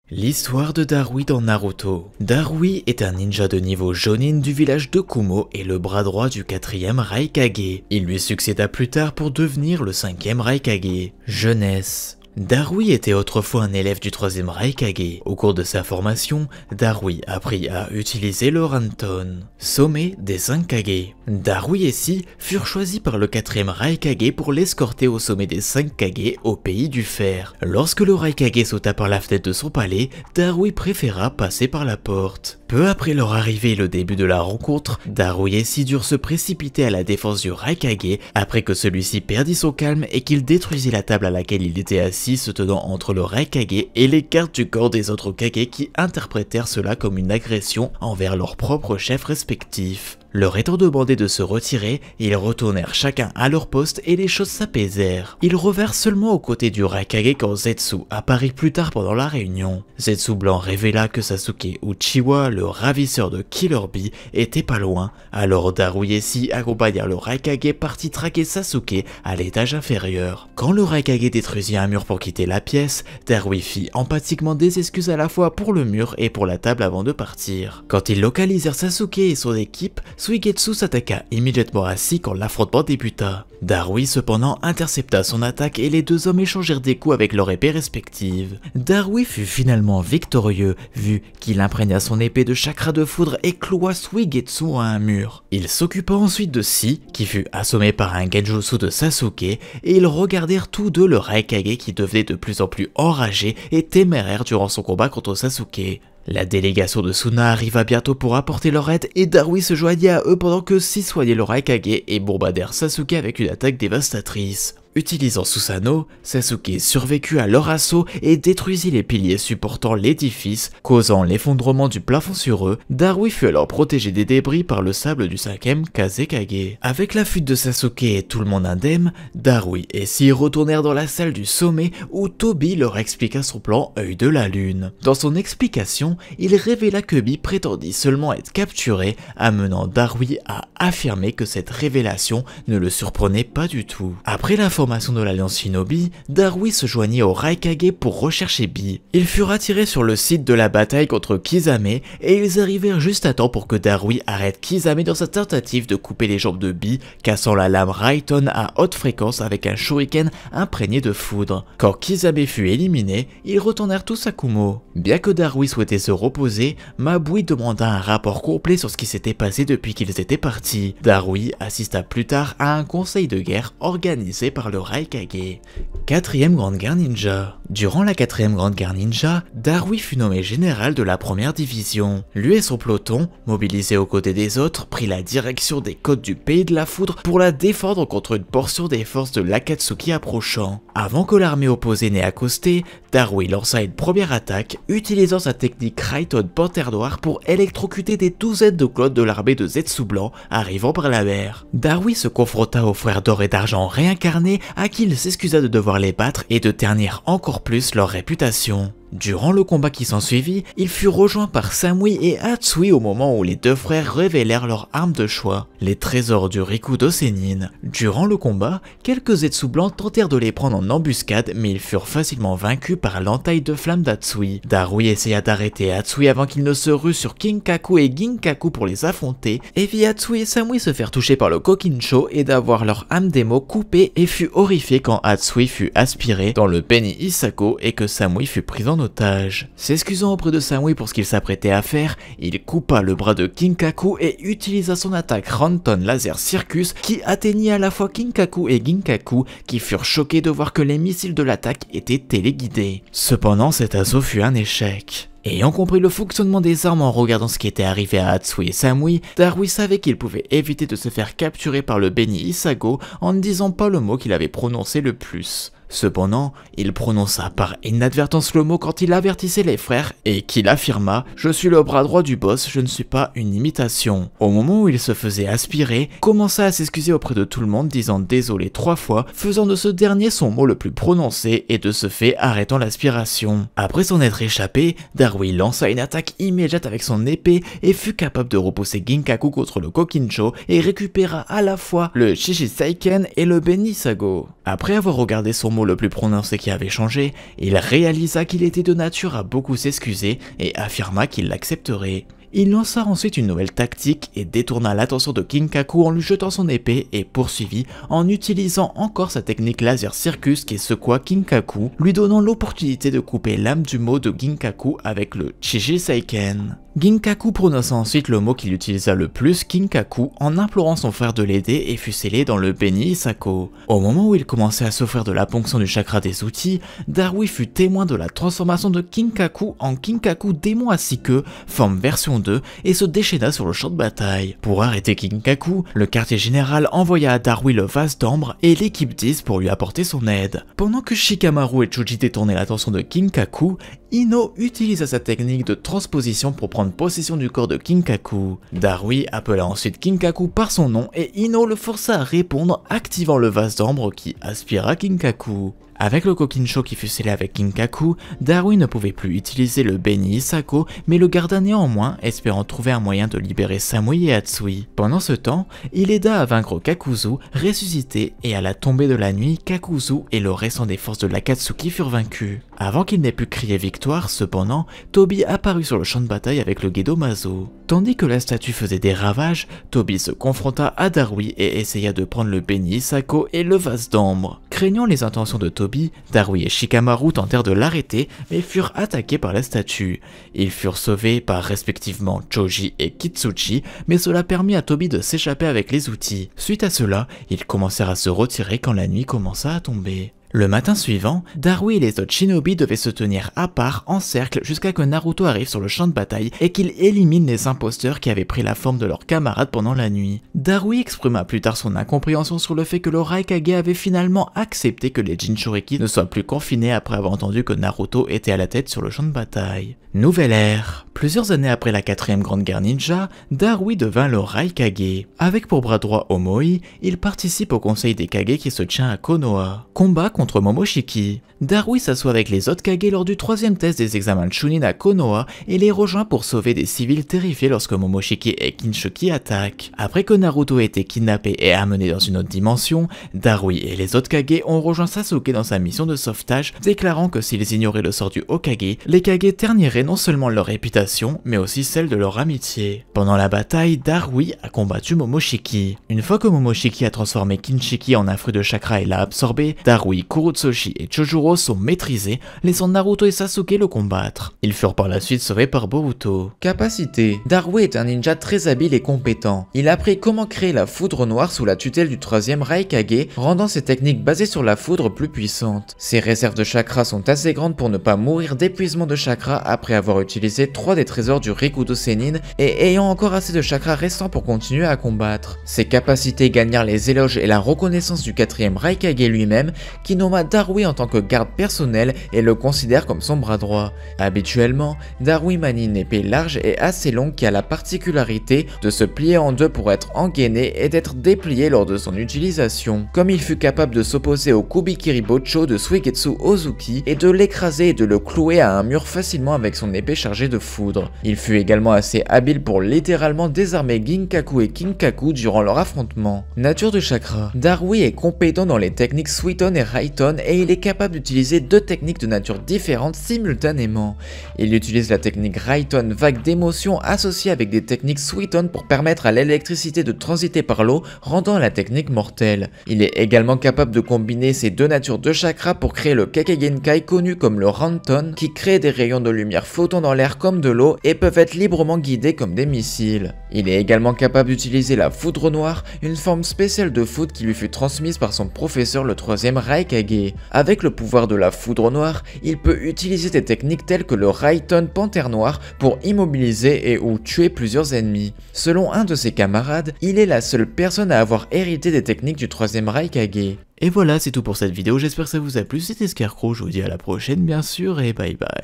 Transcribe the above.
L'histoire de Darui dans Naruto. Darui est un ninja de niveau Jonin du village de Kumo et le bras droit du 4e Raikage. Il lui succéda plus tard pour devenir le 5e Raikage. Jeunesse. Darui était autrefois un élève du 3e Raikage. Au cours de sa formation, Darui apprit à utiliser le Ranton, sommet des 5 Kage. Darui et Si furent choisis par le 4e Raikage pour l'escorter au sommet des 5 Kage au pays du fer. Lorsque le Raikage sauta par la fenêtre de son palais, Darui préféra passer par la porte. Peu après leur arrivée et le début de la rencontre, Darui et Si durent se précipiter à la défense du Raikage après que celui-ci perdit son calme et qu'il détruisit la table à laquelle il était assis, se tenant entre le Raikage et les gardes du corps des autres Kage qui interprétèrent cela comme une agression envers leurs propres chefs respectifs. Leur étant demandé de se retirer, ils retournèrent chacun à leur poste et les choses s'apaisèrent. Ils revinrent seulement aux côtés du Raikage quand Zetsu apparut plus tard pendant la réunion. Zetsu Blanc révéla que Sasuke Uchiwa, le ravisseur de Killer Bee, était pas loin, alors Darui et Si accompagnèrent le Raikage parti traquer Sasuke à l'étage inférieur. Quand le Raikage détruisit un mur pour quitter la pièce, Darui fit empathiquement des excuses à la fois pour le mur et pour la table avant de partir. Quand ils localisèrent Sasuke et son équipe, Suigetsu s'attaqua immédiatement à Si quand l'affrontement débuta. Darui cependant intercepta son attaque et les deux hommes échangèrent des coups avec leurs épées respectives. Darui fut finalement victorieux vu qu'il imprégna son épée de chakra de foudre et cloua Suigetsu à un mur. Il s'occupa ensuite de Si qui fut assommé par un genjutsu de Sasuke et ils regardèrent tous deux le Raikage qui devenait de plus en plus enragé et téméraire durant son combat contre Sasuke. La délégation de Suna arriva bientôt pour apporter leur aide et Darui se joignit à eux pendant que Si soignait le Raikage et bombardèrent Sasuke avec une attaque dévastatrice. Utilisant Susanoo, Sasuke survécut à leur assaut et détruisit les piliers supportant l'édifice, causant l'effondrement du plafond sur eux. Darui fut alors protégé des débris par le sable du 5e Kazekage. Avec la fuite de Sasuke et tout le monde indemne, Darui et Si retournèrent dans la salle du sommet où Tobi leur expliqua son plan œil de la lune. Dans son explication, il révéla que Bee prétendit seulement être capturé, amenant Darui à affirmer que cette révélation ne le surprenait pas du tout. Après l'information de l'Alliance Shinobi, Darui se joignit au Raikage pour rechercher Bee. Ils furent attirés sur le site de la bataille contre Kisame et ils arrivèrent juste à temps pour que Darui arrête Kisame dans sa tentative de couper les jambes de Bee, cassant la lame Raiton à haute fréquence avec un shuriken imprégné de foudre. Quand Kisame fut éliminé, ils retournèrent tous à Kumo. Bien que Darui souhaitait se reposer, Mabui demanda un rapport complet sur ce qui s'était passé depuis qu'ils étaient partis. Darui assista plus tard à un conseil de guerre organisé par le Raikage. 4e Grande Guerre Ninja. Durant la 4e Grande Guerre Ninja, Darui fut nommé général de la 1re division. Lui et son peloton, mobilisés aux côtés des autres, prit la direction des côtes du Pays de la Foudre pour la défendre contre une portion des forces de l'Akatsuki approchant. Avant que l'armée opposée n'ait accosté, Darui lança une première attaque, utilisant sa technique Raiton Panthère Noire pour électrocuter des douzaines de clones de l'armée de Zetsu Blanc arrivant par la mer. Darui se confronta aux frères d'or et d'argent réincarnés à qui il s'excusa de devoir les battre et de ternir encore plus leur réputation. Durant le combat qui s'ensuivit, il fut rejoint par Samui et Hatsui au moment où les deux frères révélèrent leur arme de choix, les trésors du Rikudo Sennin. Durant le combat, quelques Zetsu blancs tentèrent de les prendre en embuscade mais ils furent facilement vaincus par l'entaille de flamme d'Hatsui. Darui essaya d'arrêter Hatsui avant qu'il ne se rue sur Kinkaku et Ginkaku pour les affronter et vit Hatsui et Samui se faire toucher par le Kokincho et d'avoir leur âme démo coupée et fut horrifié quand Hatsui fut aspiré dans le Beni Isako et que Samui fut pris en otage. S'excusant auprès de Samui pour ce qu'il s'apprêtait à faire, il coupa le bras de Kinkaku et utilisa son attaque Ranton Laser Circus qui atteignit à la fois Kinkaku et Ginkaku qui furent choqués de voir que les missiles de l'attaque étaient téléguidés. Cependant, cet assaut fut un échec. Ayant compris le fonctionnement des armes en regardant ce qui était arrivé à Hatsui et Samui, Darui savait qu'il pouvait éviter de se faire capturer par le Beni Isago en ne disant pas le mot qu'il avait prononcé le plus. Cependant, il prononça par inadvertance le mot quand il avertissait les frères et qu'il affirma « Je suis le bras droit du boss, je ne suis pas une imitation ». Au moment où il se faisait aspirer, commença à s'excuser auprès de tout le monde disant désolé 3 fois, faisant de ce dernier son mot le plus prononcé et de ce fait arrêtant l'aspiration. Après s'en être échappé, Darui lança une attaque immédiate avec son épée et fut capable de repousser Ginkaku contre le Kokincho et récupéra à la fois le Shishiseiken et le Benisago. Après avoir regardé son mot le plus prononcé qui avait changé, il réalisa qu'il était de nature à beaucoup s'excuser et affirma qu'il l'accepterait. Il lança ensuite une nouvelle tactique et détourna l'attention de Kinkaku en lui jetant son épée et poursuivit en utilisant encore sa technique laser circus qui secoua Kinkaku, lui donnant l'opportunité de couper l'âme du mot de Ginkaku avec le Chiji Seiken. Ginkaku prononça ensuite le mot qu'il utilisa le plus, Kinkaku, en implorant son frère de l'aider et fut scellé dans le Beni Isako. Au moment où il commençait à souffrir de la ponction du chakra des outils, Darui fut témoin de la transformation de Kinkaku en Kinkaku démon à 6 queues, forme version 2, et se déchaîna sur le champ de bataille. Pour arrêter Kinkaku, le quartier général envoya à Darui le vase d'ambre et l'équipe 10 pour lui apporter son aide. Pendant que Shikamaru et Chuji détournaient l'attention de Kinkaku, Ino utilisa sa technique de transposition pour prendre possession du corps de Kinkaku. Darui appela ensuite Kinkaku par son nom et Ino le força à répondre, activant le vase d'ambre qui aspira Kinkaku. Avec le Kokinsho qui fut scellé avec Kinkaku, Darui ne pouvait plus utiliser le Beni Isako mais le garda néanmoins, espérant trouver un moyen de libérer Samui et Hatsui. Pendant ce temps, il aida à vaincre Kakuzu, ressuscité, et à la tombée de la nuit, Kakuzu et le restant des forces de l'Akatsuki furent vaincus. Avant qu'il n'ait pu crier victoire, cependant, Tobi apparut sur le champ de bataille avec le Gedomazo. Tandis que la statue faisait des ravages, Tobi se confronta à Darui et essaya de prendre le Beni Isako et le vase d'ambre. Craignant les intentions de Tobi, Darui et Shikamaru tentèrent de l'arrêter mais furent attaqués par la statue. Ils furent sauvés par respectivement Choji et Kitsuchi, mais cela permit à Tobi de s'échapper avec les outils. Suite à cela, ils commencèrent à se retirer quand la nuit commença à tomber. Le matin suivant, Darui et les autres shinobi devaient se tenir à part en cercle jusqu'à que Naruto arrive sur le champ de bataille et qu'il élimine les imposteurs qui avaient pris la forme de leurs camarades pendant la nuit. Darui exprima plus tard son incompréhension sur le fait que le Raikage avait finalement accepté que les Jinchuriki ne soient plus confinés après avoir entendu que Naruto était à la tête sur le champ de bataille. Nouvelle ère. Plusieurs années après la 4e grande guerre ninja, Darui devint le Raikage. Avec pour bras droit Omoi, il participe au conseil des Kage qui se tient à Konoha. Combat contre Momoshiki. Darui s'assoit avec les autres Kage lors du 3e test des examens de Chunin à Konoha et les rejoint pour sauver des civils terrifiés lorsque Momoshiki et Kinshoki attaquent. Après que Naruto ait été kidnappé et amené dans une autre dimension, Darui et les autres Kage ont rejoint Sasuke dans sa mission de sauvetage, déclarant que s'ils ignoraient le sort du Hokage, les Kage terniraient non seulement leur réputation, mais aussi celle de leur amitié. Pendant la bataille, Darui a combattu Momoshiki. Une fois que Momoshiki a transformé Kinshiki en un fruit de chakra et l'a absorbé, Darui, Kurotsuchi et Chojuro sont maîtrisés, laissant Naruto et Sasuke le combattre. Ils furent par la suite sauvés par Boruto. Capacité. Darui est un ninja très habile et compétent. Il a appris comment créer la foudre noire sous la tutelle du 3e Raikage, rendant ses techniques basées sur la foudre plus puissantes. Ses réserves de chakra sont assez grandes pour ne pas mourir d'épuisement de chakra après avoir utilisé 3 des trésors du Rikudo Sennin et ayant encore assez de chakra restant pour continuer à combattre. Ses capacités gagnèrent les éloges et la reconnaissance du 4e Raikage lui-même, qui nomma Darui en tant que garde personnel et le considère comme son bras droit. Habituellement, Darui manie une épée large et assez longue qui a la particularité de se plier en deux pour être engainée et d'être dépliée lors de son utilisation. Comme il fut capable de s'opposer au Kubikiri Bocho de Suigetsu Ozuki et de l'écraser et de le clouer à un mur facilement avec son épée chargée de foudre. Il fut également assez habile pour littéralement désarmer Ginkaku et Kinkaku durant leur affrontement. Nature de chakra. Darui est compétent dans les techniques Suiton et Raiton et il est capable d'utiliser 2 techniques de nature différente simultanément. Il utilise la technique Raiton vague d'émotion associée avec des techniques Suiton pour permettre à l'électricité de transiter par l'eau, rendant la technique mortelle. Il est également capable de combiner ces 2 natures de chakra pour créer le Kekkei connu comme le Ranton, qui crée des rayons de lumière flottant dans l'air comme de l'eau et peuvent être librement guidés comme des missiles. Il est également capable d'utiliser la foudre noire, une forme spéciale de foudre qui lui fut transmise par son professeur le 3e Raikage. Avec le pouvoir de la foudre noire, il peut utiliser des techniques telles que le Raiton Panthère Noire pour immobiliser et ou tuer plusieurs ennemis. Selon un de ses camarades, il est la seule personne à avoir hérité des techniques du 3e Raikage. Et voilà, c'est tout pour cette vidéo, j'espère que ça vous a plu, c'était Scarecrow, je vous dis à la prochaine bien sûr et bye bye.